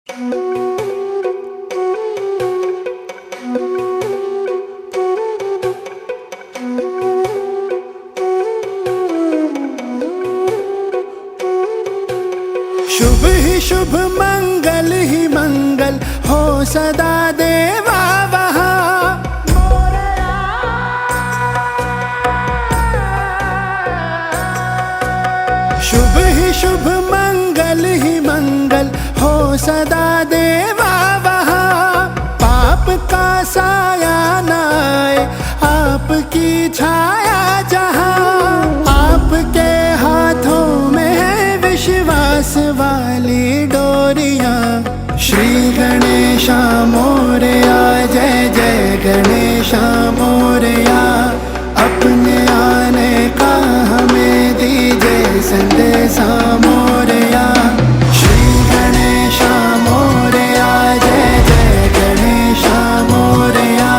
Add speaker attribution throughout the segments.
Speaker 1: शुभ ही शुभ मंगल ही मंगल हो सदा देवा वहाँ। शुभ ही शुभ मंगल ही मंगल हो सदा देवा वहाँ। पाप का साया न आए आपकी छाया जहाँ। आपके हाथों में है विश्वास वाली डोरियाँ। श्री गणेशा मोरया जय जय गणेशा मोरया। अपने आने का हमें दीजिए संदेशा मोरया। श्री गणेशा मोरया जय जय गणेशा मोरया।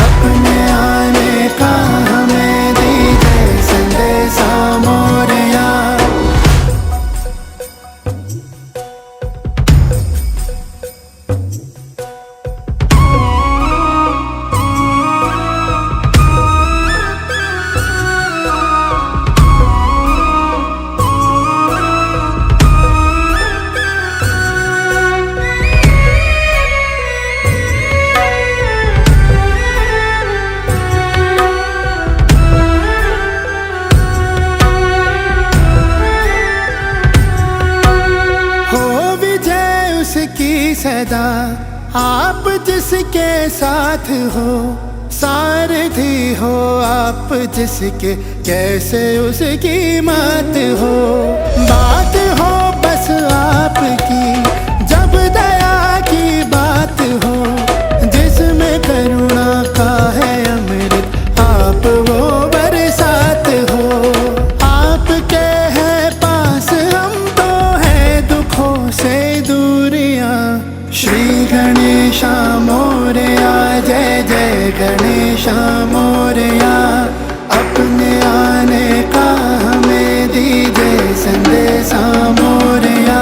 Speaker 1: अपने आने का हमें दीजिए संदेशा मोरया। की सदा आप जिसके साथ हो। सारथी हो आप जिसके कैसे उसकी मात हो। बात हो बस आपकी जब दया की बात हो। जिसमें करुणा का है अमृत आप वो बरसात हो। आपके है पास हम तो है दुखों से दूरियां। श्री गणेशा मोरया जय जय गणेशा मोरया। अपने आने का हमें दीजिए संदेशा मोरया।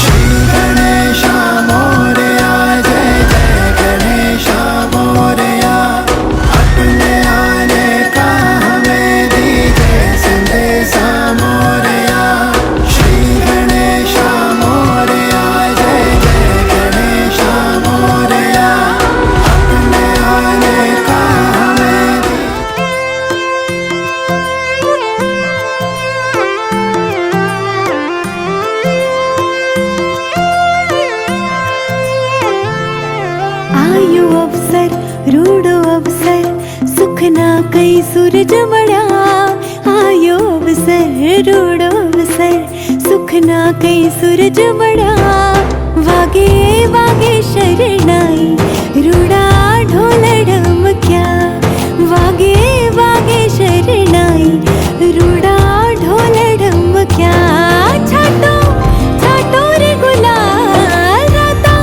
Speaker 1: श्री गणेशा मोरया जय जय गणेशा मोरया। अपने आने का हमें दीजिए संदेशा मोरया। श्री गणेशा मोरया जय जय गणेशा मोरया। अपने आने का हमें
Speaker 2: आयो अवसर रूडो अवसर सुख ना कई सूरज मड़ा। आयो अवसर रूडो अवसर सुख ना कई सूरज मड़ा। वागे वागे शरणाई रूडा ढोल ढमक्या। वागे वागे शरणाई रूडा ढोल ढमक्या। छाटो छाटो रे गुलाल राता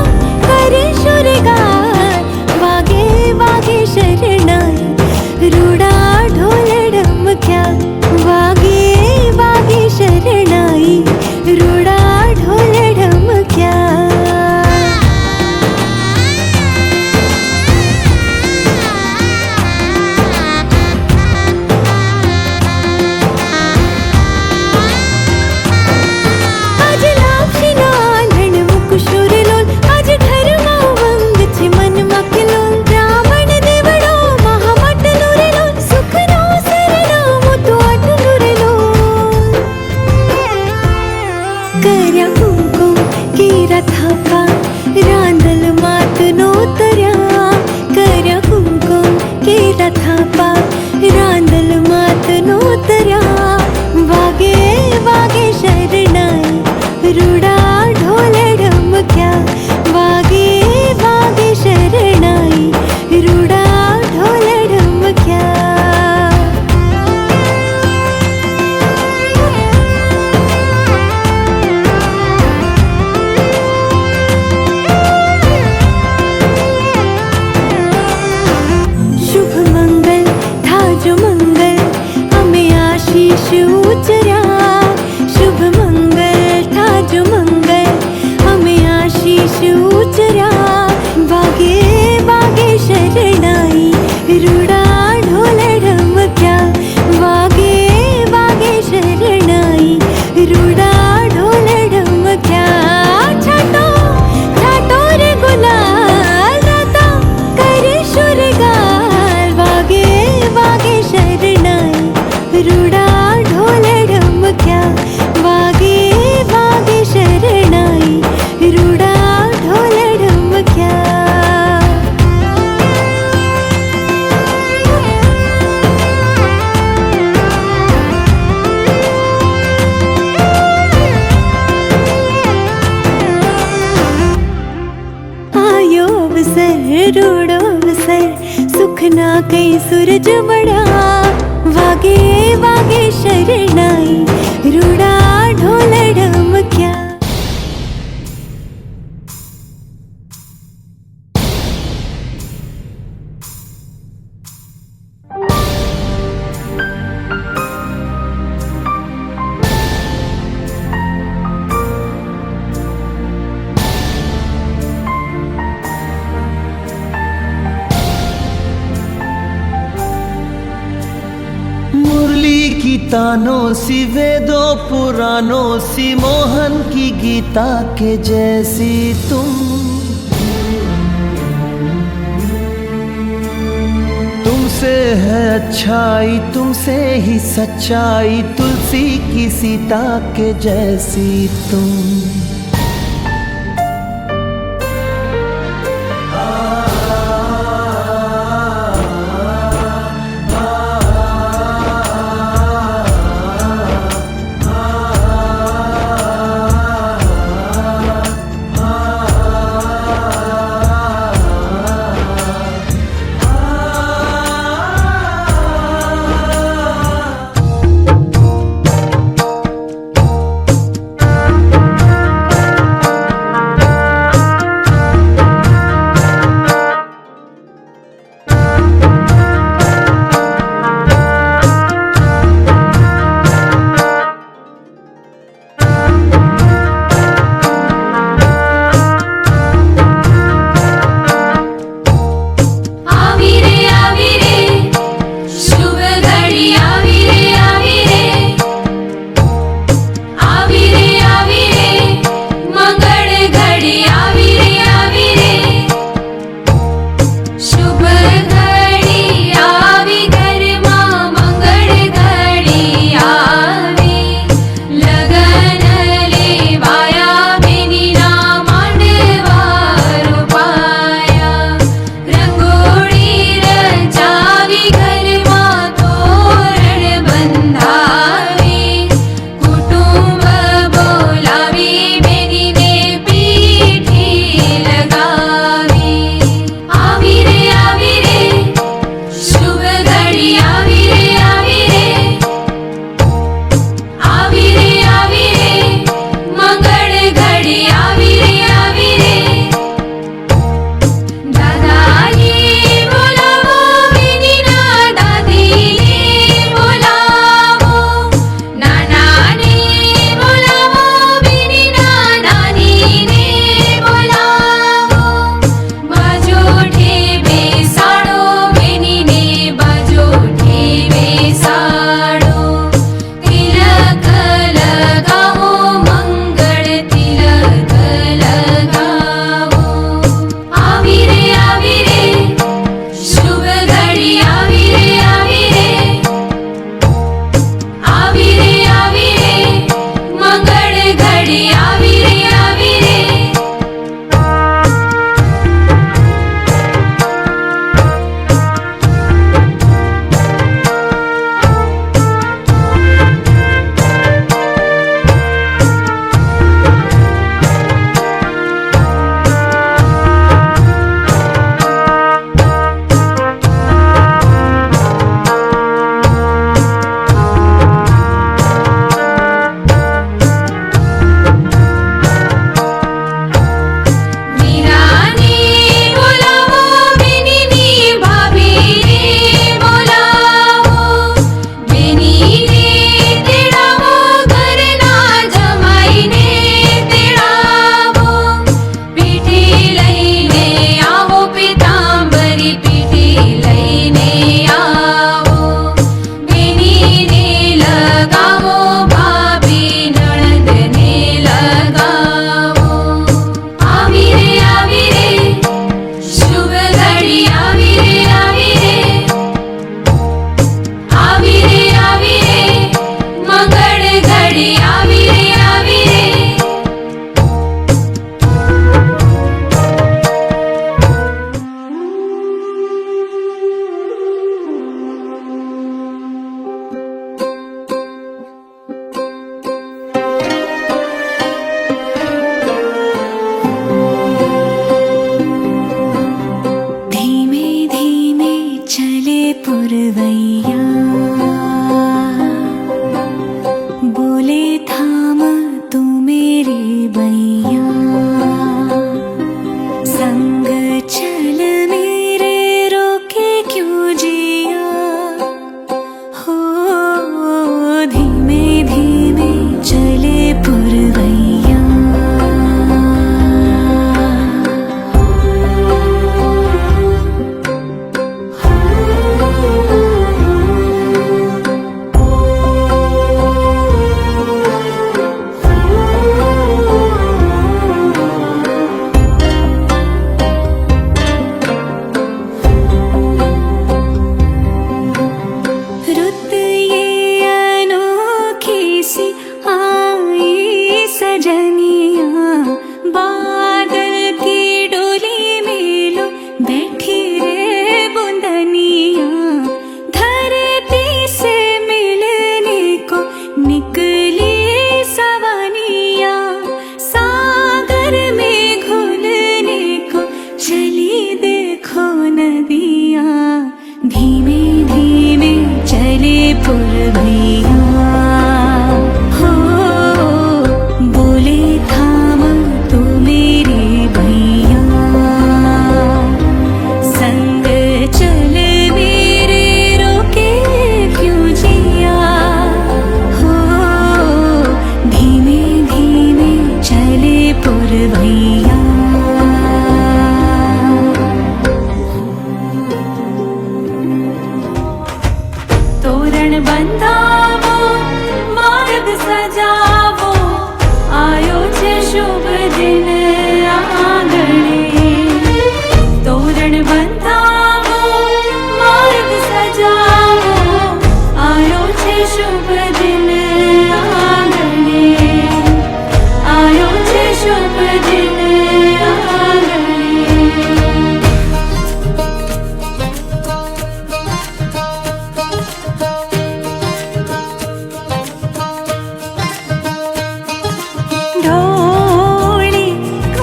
Speaker 2: करे शुरगार। वागे वागे शरणाई रूडा ढोल ढमक्या। वागे वागे शरणाई रूडा ढोल ढमक्या। रूड़ो अवसर सुख ना कई सूरज मड़ा वागे वागे शरणाई रूड़ा ढोल ढमक्या।
Speaker 3: मुरली की तानों सी वेदों पुराणों सी मोहन की गीता के जैसी तुमसे है अच्छाई तुमसे ही सच्चाई तुलसी की सीता के जैसी तुम।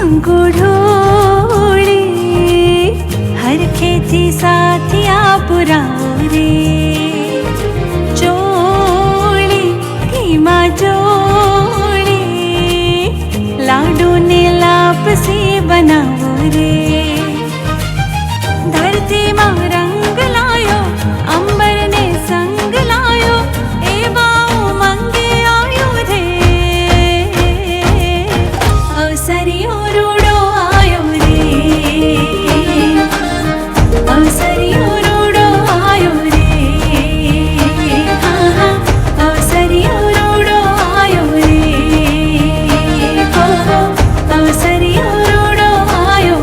Speaker 2: संगो ढोड़ी हर खेती साथिया पुरारे चोली धीमा जोड़ी लाडू ने लापसी बनाવો रे धरती में रंग लायो अंबर ने संग लायो एवा उमंगे आयो रे अवसरियो रूडो आयो रे अवसरियो रूडो आयो रे हाँ हाँ अवसरियो रूडो आयो रे हो अवसरियो रूडो आयो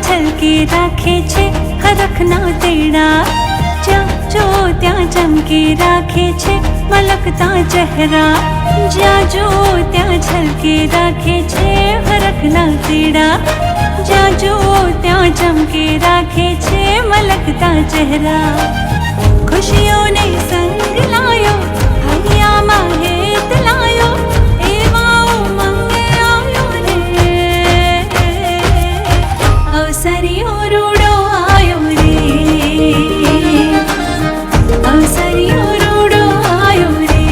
Speaker 2: છલકી રાખે છે હરખના તેડા જો ત્યાં ચમકી રાખે છે મલકતા ચહેરા જ્યાં જો ત્યાં છલકી રાખે છે હરખના તેડા જ્યાં જો ત્યાં ચમકી રાખે છે મલકતા ચહેરા ખુશીઓને સંગ લાયો હૈયામાં હેત લાયો એવા ઉમંગે આવ્યો રે अवसरियो रूडो आयो रे अवसरियो रूडो आयो रे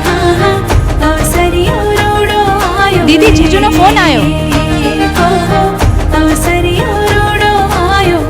Speaker 2: हाँ हाँ अवसरियो रूडो आयो
Speaker 4: दीदी जीजूनो फोन आयो
Speaker 2: हो अवसरियो रूडो आयो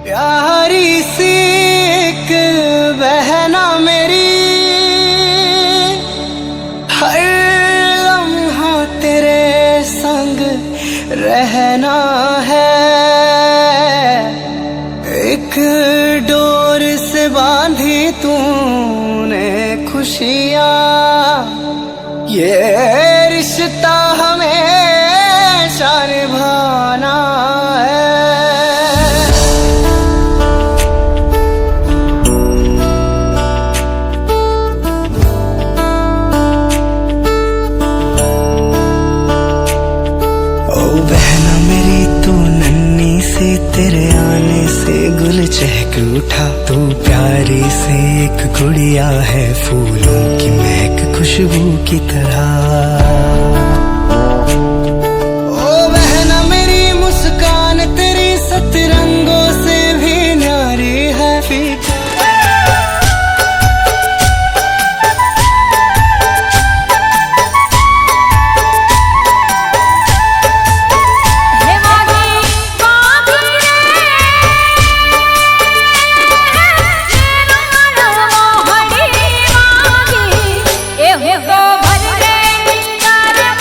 Speaker 3: प्यारी सी एक बहना मेरी हर लम्हा तेरे संग रहना है एक डोर से बांधी तूने खुशियाँ ये रिश्ता हमेशा निभाना है बहना मेरी तू नन्ही सी तेरे आने से गुल चहक उठा तू प्यारी से एक गुड़िया है फूलों की महक खुशबू की तरह ओ बहना मेरी मुस्कान तेरी सतरंगों से भी न्यारी है फीका
Speaker 4: ए हो भर रे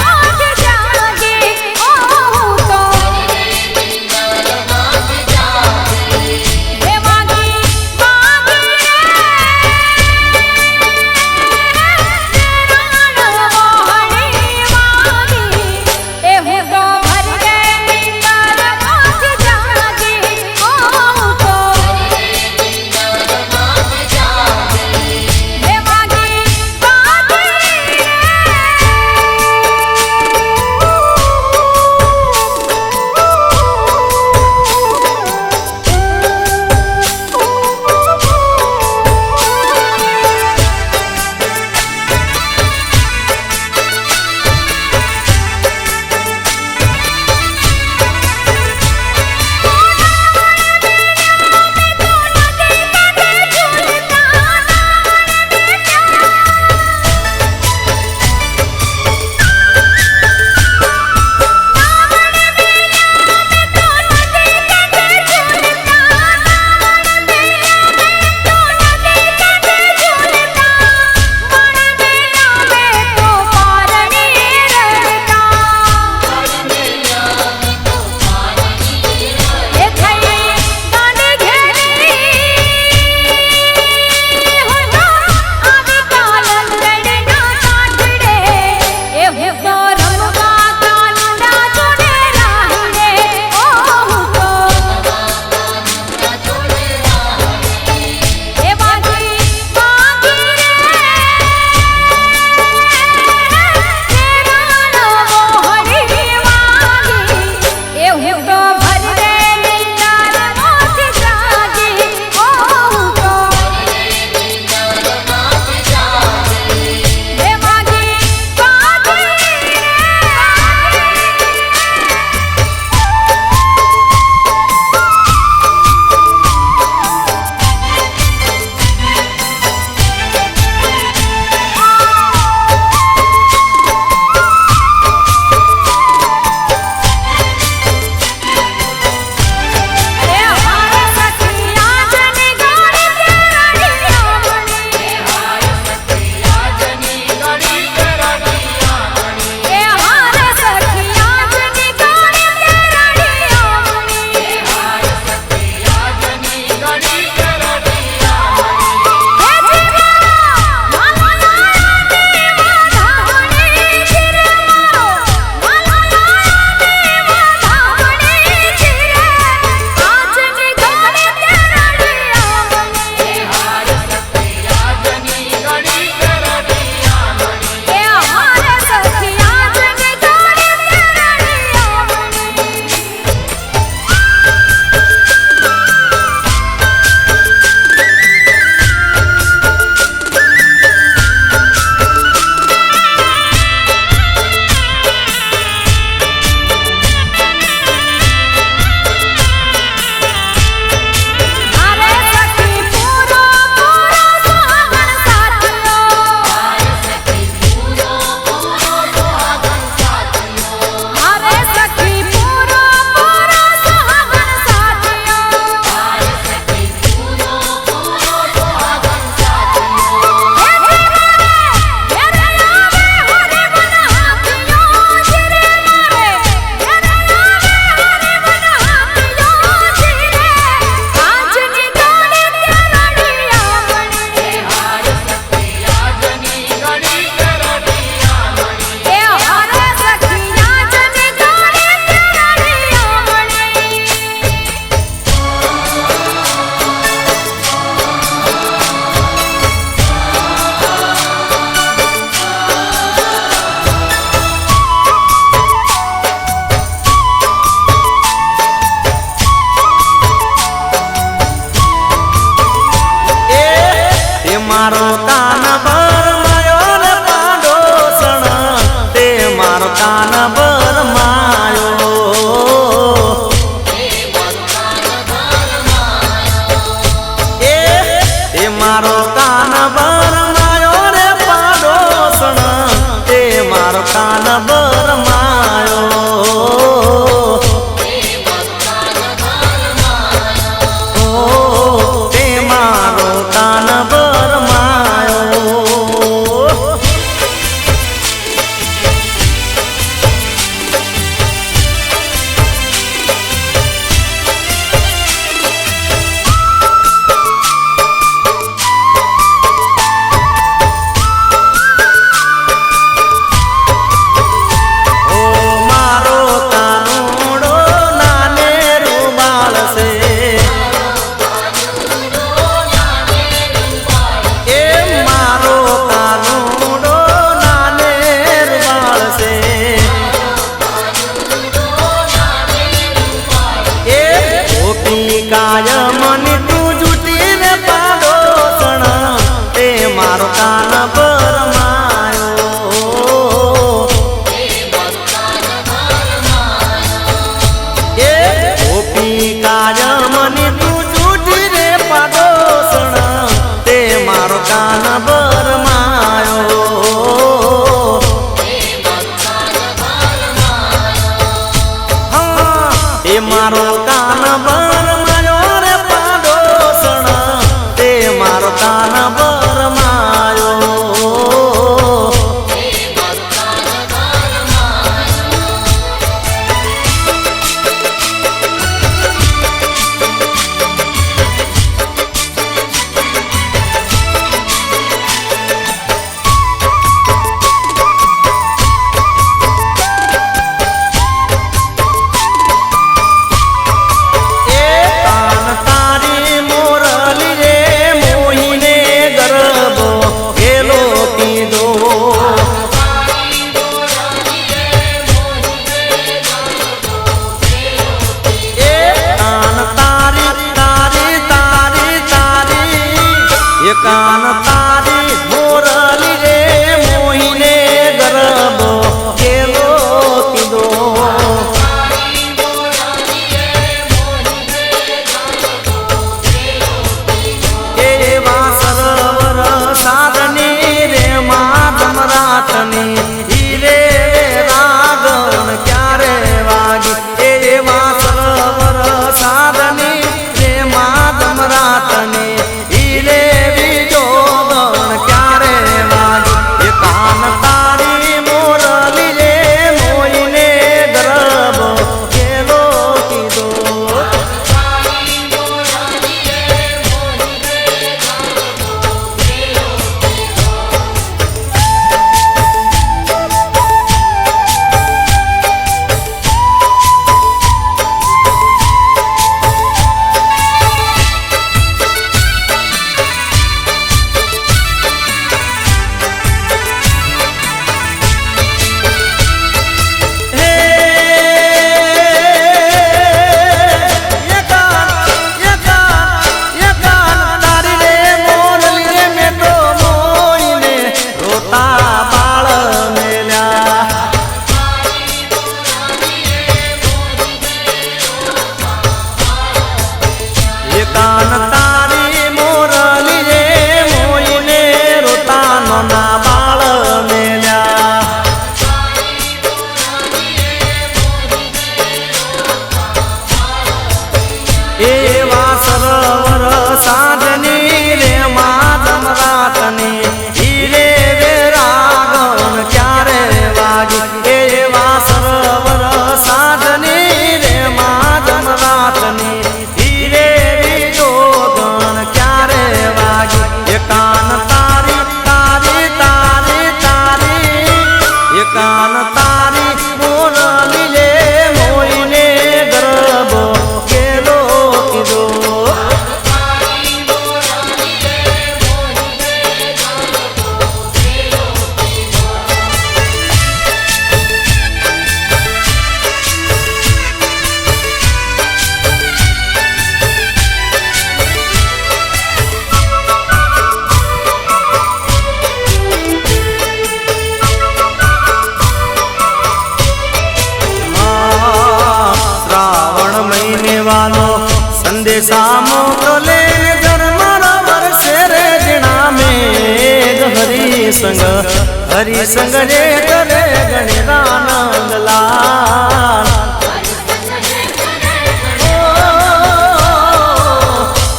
Speaker 4: संदेशा मोकले जन्मना वर्षे रे जिणा में हरि संग रे करे गणरानंद लाल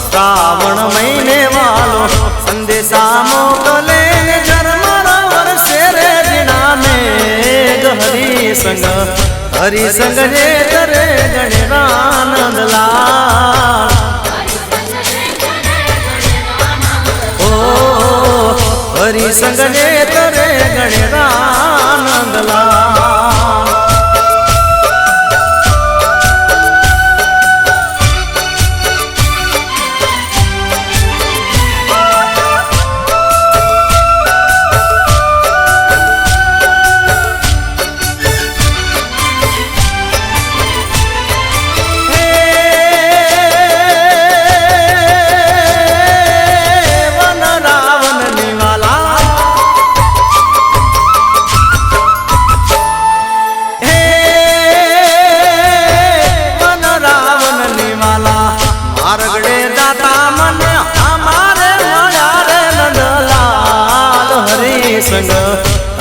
Speaker 4: श्रावण महीने वालो संदेशा मोकले जन्मना वर्षे रे जिणा में हरि संग रे करे गणरानंद लाल हरि संग रे करे गणरानंद लाल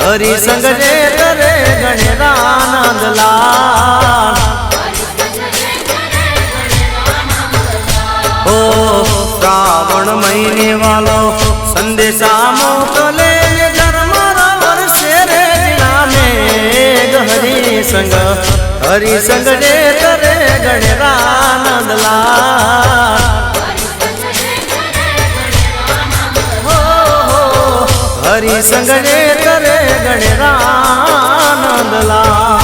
Speaker 4: हरि संग रे करे गणरानंद लाल ओ श्रावण महीने वालो संदेशा मोकले जन्मना वर्षे रे जिणा में हरि संग रे करे गणरानंद लाल हरि संग रे करे गणरानंद लाल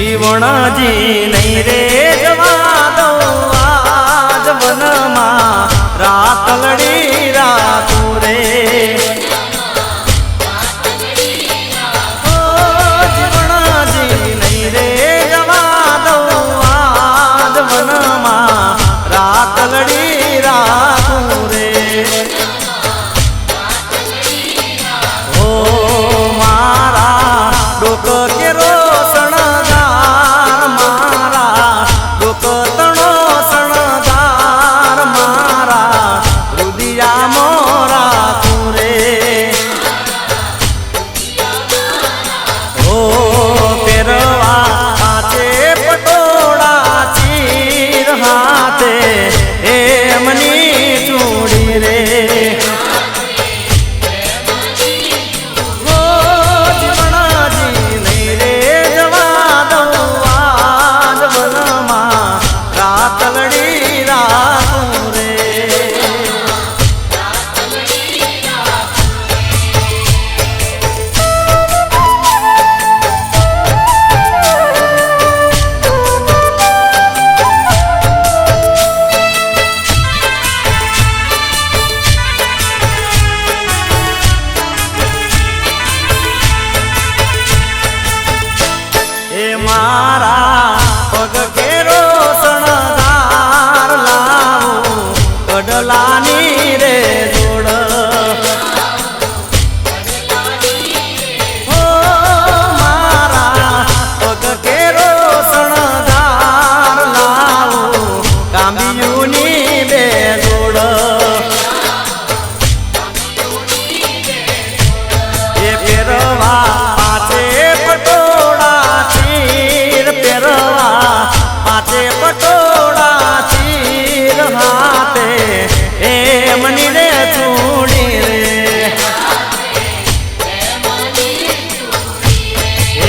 Speaker 4: જીવણજી નહીં રે જવા દઉં આજ વનમાં રાતલડી રાતું રે જીવણજી નહીં રે જવા દઉં આજ વનમાં રાતલડી રાતું રે ઓ મારા ડોક કેરો સણગાર મારા ડોક તણો સણગાર મારા રુદિયા મોરા તું રે ઓ પેરવા હાથે પટોળા ચીર હાથે એમની ચૂડી રે મારા પગ કેરો સણગાર લાવું કડલાની રે જોડ ઓ મારા પગ કેરો સણગાર લાવું કાંબિયુની બે જોડ એ ફેરવા પાછે પટોળા પાછે પટોળા ચીર હાથે એમની રે ચૂડી રે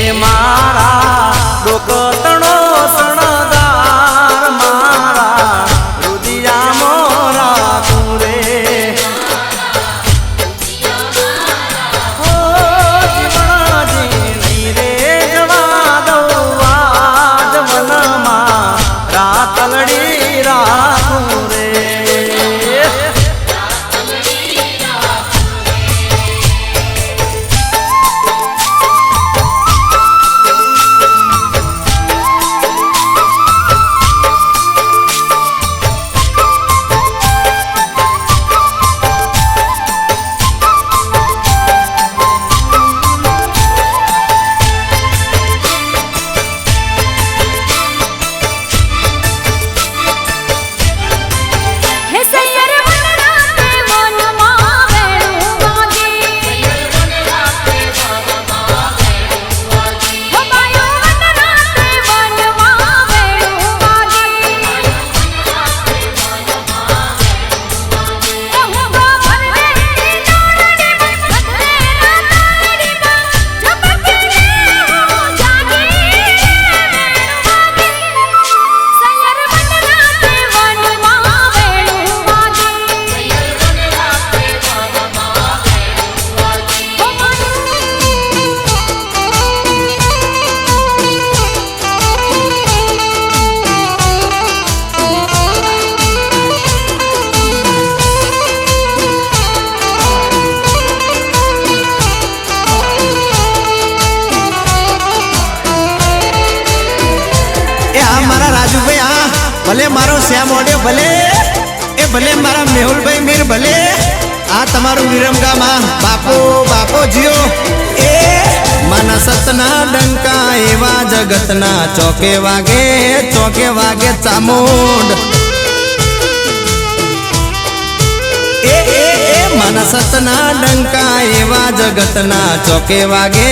Speaker 4: એ મારા ડોક તણો સણગાર મારા રુદિયા મોરા તું રે રાતલડી રાખું રે
Speaker 5: ભલે મારો શ્યામ ઓડિયો ભલે એ ભલે મારા મેહુલભાઈ મીર ભલે આ તમારું વિરમગામાં બાપો બાપો જીઓ એ માના સતના ડંકા એવા જગતના ચોકે વાગે ચામુંડ એ માના સતના ડંકા એવા જગતના ચોકે વાગે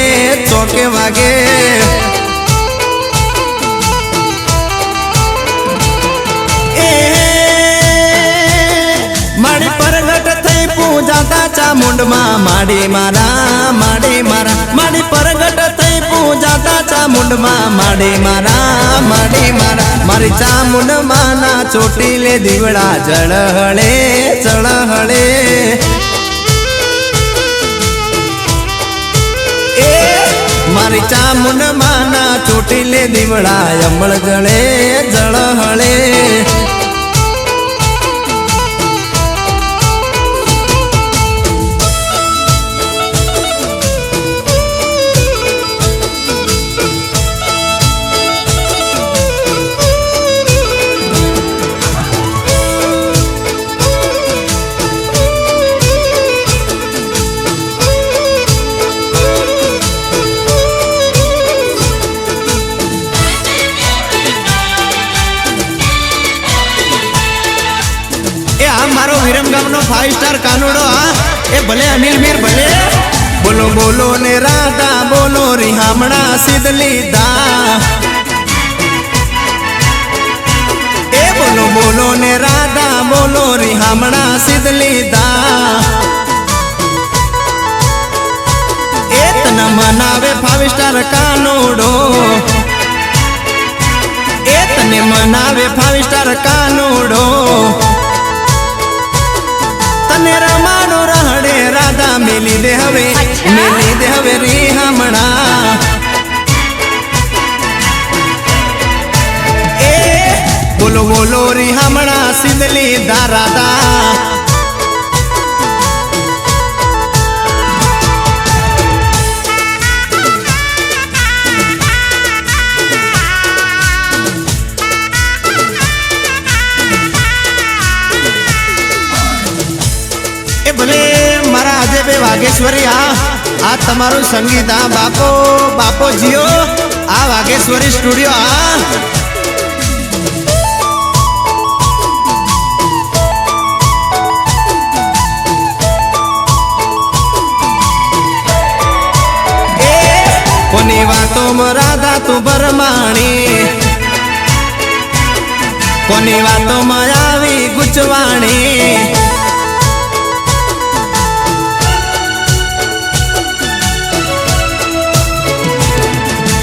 Speaker 5: માડી પરગટ થઈ પૂજાતા ચામુંડમાં માડી મારા માડી પરગટ થઈ પૂજાતા ચામુંડમાં માડી મારા મારી ચામુંડમાં ના ચોટીલે દીવડા જળહળે મારી ચામુંડ માના ચોટીલે દીવડા અમળ ગળે જળ હળે મારો વિરમગામનો 5 સ્ટાર કાનુડો આ એ ભલે અનિલ મીર ભલે બોલો બોલો ને રાધા બોલો રિહામણા સિદ્ધલી દા એ બોલો બોલો ને રાધા બોલો રિહામણા સિદ્ધલી દા એ તન મનાવે 5 સ્ટાર કાનુડો એ તને મનાવે 5 સ્ટાર કાનુડો તને રમાડો રહડે રાધા મેલી દે હવે રિહામણા એ બોલો બોલો રિહામણા સિદ્ધલી દા રાધા ભલે મારા અજયભાઈ વાઘેશ્વરી આ તમારું સંગીત આ બાપો જીઓ આ વાઘેશ્વરી સ્ટુડિયો આ કોની વાતોમાં રાધા તું ભરમાણી કોની વાતોમાં આવી ગુચવાણી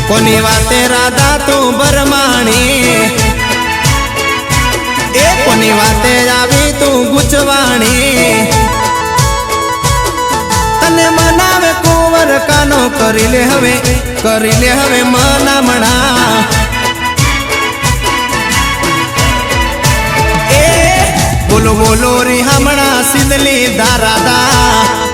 Speaker 5: કોની વાતે રાધા તું ભરમાણી એ કોની વાતે આવી તું ગુચવાણી તને મનાવે કુંવર કાનો કરી લે હવે મનામણા એ બોલો બોલો રિહામણા સિદ્ધલી દા રાધા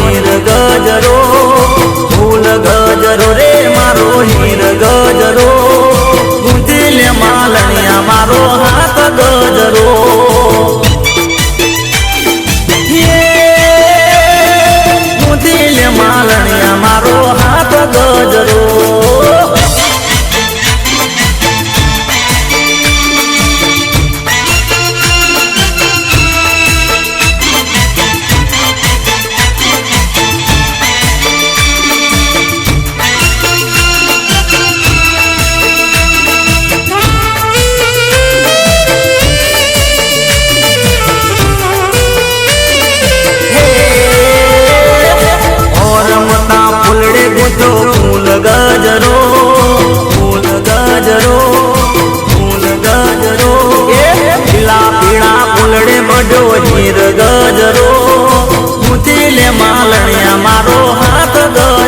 Speaker 4: હીર ગજરો ફૂલ ગજરો રે મારો હીર ગજરો ગુંથી લે માલણિયા મારો હાથ ગજરો ગુંથી લે માલણિયા મારો હાથ ગજરો फूल गजरो फूल गजरो फूल गजरो पीला पीला फूलड़े बड़ो हीर गजरो गुंथी ले मालणिया मारो हाथ गजरो